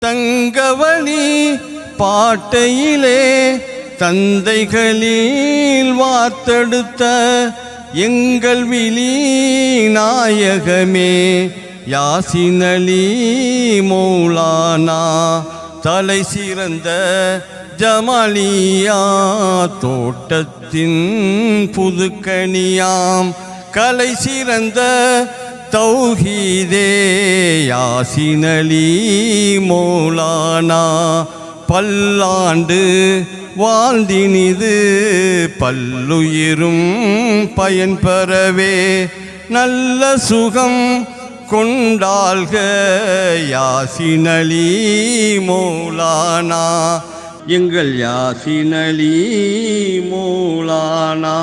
தங்கவழி பாட்டையிலே தந்தைகளில் வார்த்தெடுத்த எங்கள் விழி நாயகமே யாசின் அலி மௌலானா தலை சிறந்த ஜமாலியா தோட்டத்தின் புதுக்கணியாம் கலை சிறந்த தௌஹீதே யாசின் அலி மௌலானா பல்லாண்டு வாழ்ந்தினிது பல்லுயிரும் பயன் பெறவே நல்ல சுகம் கொண்டாள்க யாசின் அலி மௌலானா எங்கள் யாசின் அலி மௌலானா.